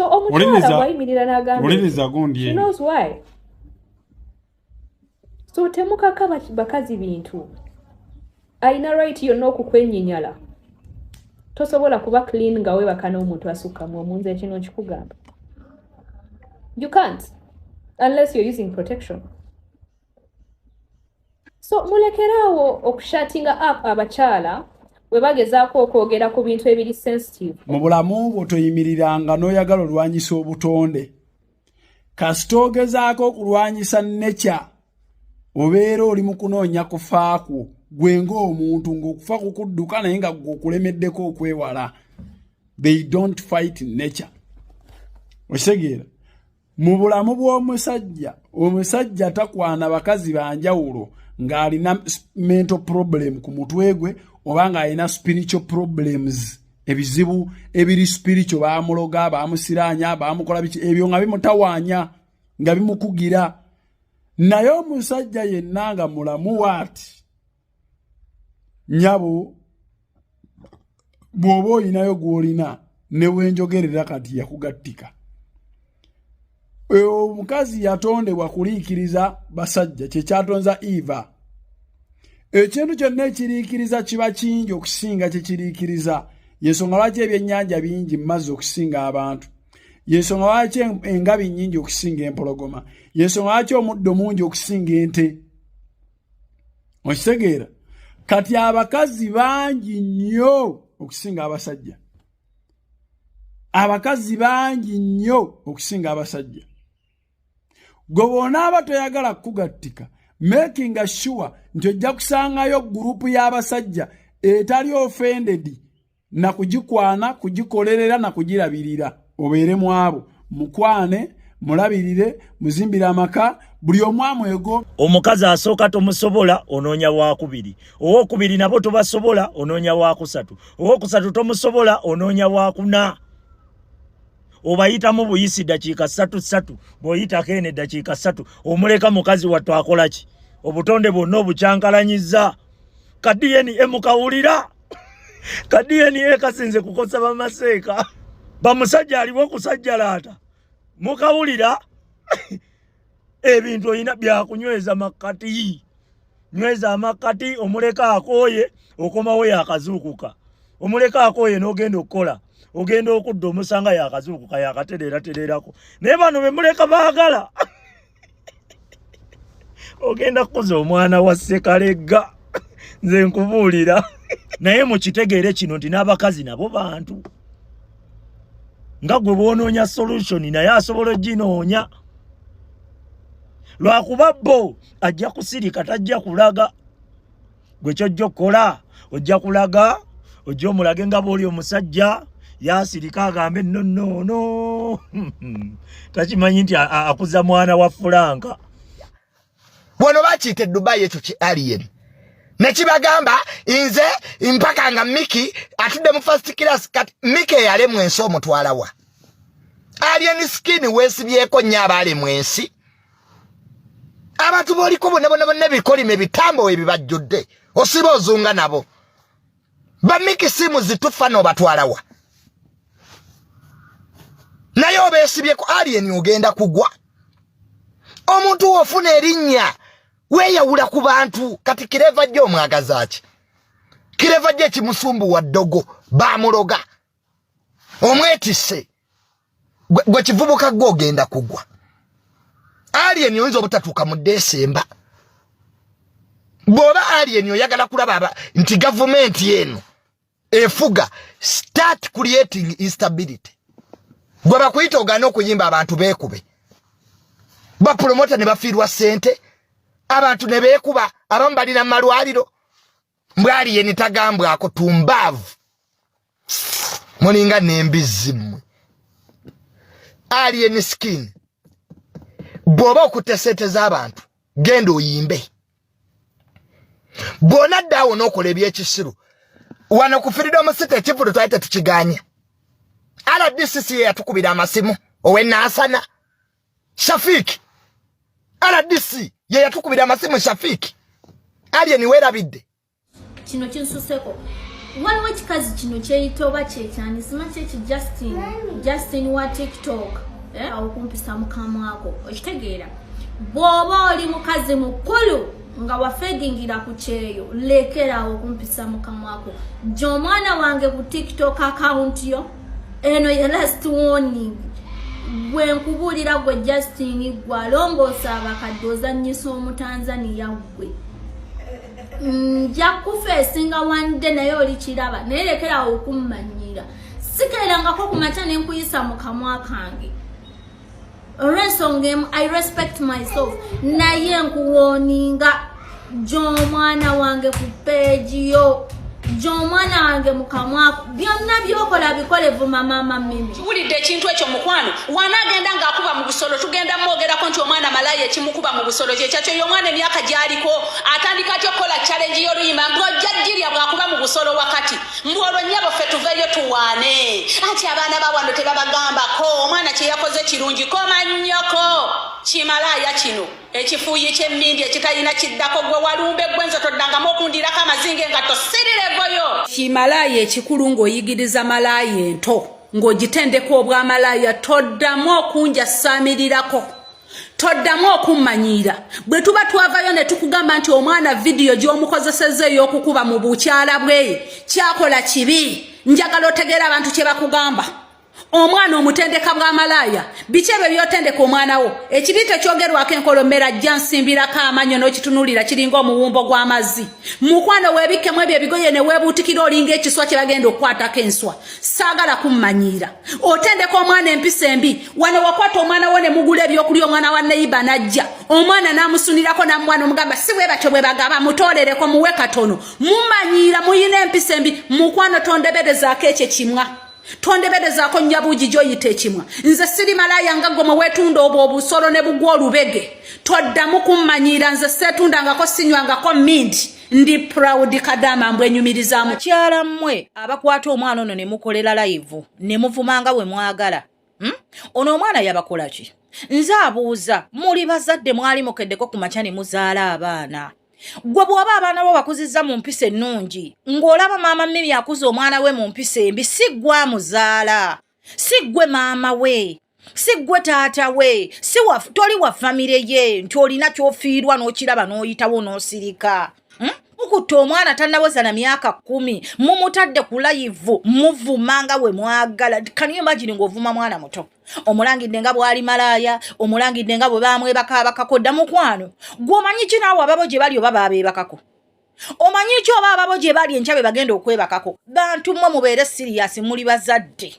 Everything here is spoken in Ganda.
So omukyala wayimirira n'agamba she knows why. So temukaka bakazi bintu. Aina right yonna okukwenyinyala. Tosobola kuba clean nga webaka n'omuntu asukka mu omunze kino kikugamba. You can't unless you're using protection. So mulekerawo okushatinga up abakyala webagezaako okwogera ku bintu ebiri sensitive. Mu bulamu bwo toyimiriranga n'oyagala olwanyisa obutonde. Kasita ogezaako okulwanyisa nature obeera oli mu kunoonya kufaako gwe ng'omuntu ng'okufa kukudduka naye nga okulemeddeko okwewala. They don't fight nature. Osegeera mu bulamu bw'omusajja omusajja takwana bakazi banjawulo ng'alina mental problem ku mutwe gwe oba ng'alina spiritual problems ebizibu ebiri spiritual baamuloga baamusiranya baamukola biki ebyo nga bimutawaanya nga bimukugira. Naye omusajja yenna nga mulamu waati nyabo bw'oba olinayo gw'olina ne wenjogerera kati yakugattika. Omukazi yatondebwa kuliikiriza basajja kye kyatonza Eva. Ekintu kyonna ekiriikiriza kiba kingi okusinga kye kiriikiriza. Yensonga lwaki ebyennyanja bingi mazzi okusinga abantu. Yensonga lwaki engabi nnyingi okusinga empologoma. Yensonga lwaki omuddo mungi okusinga ente. Okitegeera? Kati abakazi bangi nnyo okusinga abasajja. Abakazi bangi nnyo okusinga abasajja. Gwe bw'onaaba toyagala kugattika, making sure nti ojja kusangayo gurupu y'abasajja etali offended na kugikwana, kugikolerera na kugirabirira. Obeere mu abo, mukwane, mulabirire, muzimbire amaka, buli omu amwego. Omukazi asooka tomusobola onoonya wakubiri. Owokubiri nabo tobasobola onoonya wakusatu. Owokusatu tomusobola onoonya wakuna. Obayita mu buyisi dakiika 3 boyita kene dakiika 3 omuleka mukazi wattu akola ki obutonde bwonna obukyankalanyiza kadiyeni emukawulira kadiyeni ekasinze kukosa bamaseeka bamusajja aliwo kusajjalata mukawulira ebintu oyina byakunyweza makati nyweza amakati omuleka akoye okomawo yakazuukuka omuleka akoye n'ogenda okukola ogenda okudda omusanga yakazuukuka yakatererako naye bano bemuleka baagala ogenda kukoza omwana wa Sekalega nze nkubuulira naye mukitegeere kino nti n'abakazi nabo bantu nga gwe bw'onoonya solution naye asobola oginoonya lwakuba bo ajja kusirika tajja kulaga gwe kyojja okukola ojja kulaga ojja omulage nga bw'oli omusajja yasirika agambe no takimanyi nti akuza mwana wa Franka bono bakiyita Dubai ekyo ki alien nekibagamba inze mpaka nga Miki atudde mu first class kati Miki yalemwe ensi omutwala wa alien skin weesibyeko nnyo abaale mu ensi abantu boliko bonna bikolime bitambo ebibajjudde osiba ozunga nabo ba Miki simu zitufa n'obatwala wa naye obeesibyeko alien ogenda kugwa omuntu ofuna erinnya weyawula ku bantu kati kireva jjo omwagazaaki kireva jjo ekimusumbu wa ddogo baamuloga omwetisse gwe kivubuka gwe ogenda kugwa alien oyinza obutatuuka mu Desemba bw'oba alien oyagala kulaba nti gavumenti eno efuga start creating instability gwe bakuyita ogaana okuyimba abantu beekube bapromota ne bafiirwa ssente abantu ne beekuba abamu balina mu malwaliro mbwali yeni tagambwako tumbaavu mulinga n'embizzi mmwe alien skin bw'oba okutte ssente z'abantu genda oyimbe bw'ona ddaawo n'okola ebyekisiru wano ku Freedom City ekivudo twali tetukiganya RDCC yatukubira amasimu ow'ennaasana Shafiki RDC ye yatukubira amasimu Shafiki alien weerabidde kino kinsuseko waliwo ekikazi kino kyeyita oba kyekyani simanyi Justin wa TikTok awo kumpisa mukamwako okitegeera bw'oba oli mukazi mukulu nga wafegingira ku kyeyo lekerawo kumpisa mukamwako gye omwana wange ku TikTok account yo eno ye last warning gwe nkubuulira gwe Justin gwalongoosa abakadde ozannyisa omutanzania gwe nja kufeesinga wande naye oli kiraba naye lekerawo okummanyira sikeerangako ku makya ne nkuyisa mu kamwa kange olw'ensonga I respect myself naye nkuwooninga gy'omwana wange ku peegi yo gy'omwana wange mu kamwa byonna byokola bikolevu mama mimi kiwulidde ekintu ekyo mukwano wanaagenda ng'akuba mu busolo tugenda mwogerako nti omwana malaya ekimukuba mu busolo kyekyo y'omwana emyaka gy'aliko atandika atya okukola challenge y'oluyimba ng'ojja ddirya bw'akuba mu busolo wakati mbu olwo nnyabo ffe tuveeyo tuwaane ati abaana ba wano tebabagambako omwana kye yakoze kirungi koma nnyoko kimalaya kino ekifuuyi ky'emmindi ekitalina kiddako gwe walumbe gwenzo toddangamu okundirako amazinge nga tosirirevoyo kimalaya ekikulu ng'oyigiriza malaya ento ng'ogitendeka obw'amalaya toddamu okunjasamirirako toddamu okummanyiira bwe tuba twavayo ne tukugamba nti omwana vidiyo gy'omukozesezza ey'okukuba mu bukyala bwe kyakola kibi njagala otegeera abantu kye bakugamba omwana omutendeka bw'amalaya biki ebyo by'otendeka omwana wo ekibi tekyogerwako enkolomera ajja nsimbirako amanyo n'okitunulira kiringa omuwumbo gw'amazzi mukwano weebikkemu ebyo ebigoye ne weebuutikira olinga ekiswa kye bagenda okukwatako enswa saagala kummanyiira otendeka omwana empisa embi wano wakwata omwana wo ne mugula ebyokulya omwana wa neyiba n'ajja omwana n'amusunirako n'amwana omugamba si bwe batyo bwe bagaba mutoolereko muwe katono mumanyiira muyina empisa embi mukwano tondeberezaako ekyo kimwa tondeberezaako nnyabuugi gy'oyita ekimwa nze siri malaya nga gwe mwe weetunda obwo obusolo ne bugwa olubege toddamu kummanyiira nze seetundangako sinywangako mindi ndi proud kadama mbwenyumirizaamu kyala mmwe abakwata omwana ono ne mukolera live ne muvumanga we mwagala ono omwana yabakola ki nze abuuza muli bazadde mwali mukeddeko ku makya ne muzaala abaana gwe bw'oba abaana bo bakuzizza mu mpisa ennungi ng'olaba maama Mimi akuza omwana we mu mpisa embi si ggwe amuzaala si ggwe maama we si ggwe taata we toli wa famire ye nti olina ky'ofiirwa n'okiraba n'oyitawo n'osirika mukutte omwana tannaweza na myaka 10 mumutadde ku live muvumanga we mwagala can you imagine ng'ovuma mwana muto omulangidde nga bwali malaya omulangidde nga bwe bamwebaka abakakodda mukwano gw'omanyi ki naawe ababo gye bali oba baabeebakako omanyi ki oba ababo gye bali enkya be bagenda okwebakako bantu mmwe mubeere siriasi muli bazadde